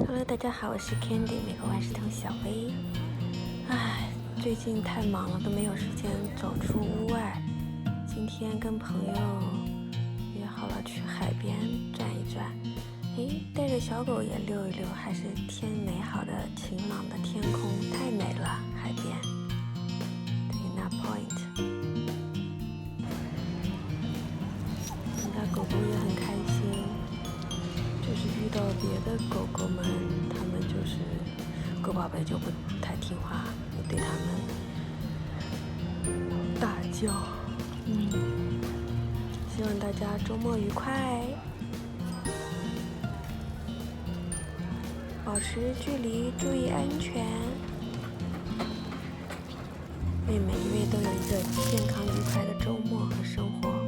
Hello，大家好，我是 Candy，美国万事通小薇。最近太忙了，都没有时间走出屋外。今天跟朋友约好了去海边转一转，带着小狗也溜一溜，还是天美好的晴朗的天空，太美了，海边。对，那 Point， 我家狗狗也很开心。就是遇到别的狗狗们，它们就是狗宝贝就不太听话，你对它们大叫。希望大家周末愉快，保持距离，注意安全，愿每一位都有一个健康愉快的周末和生活。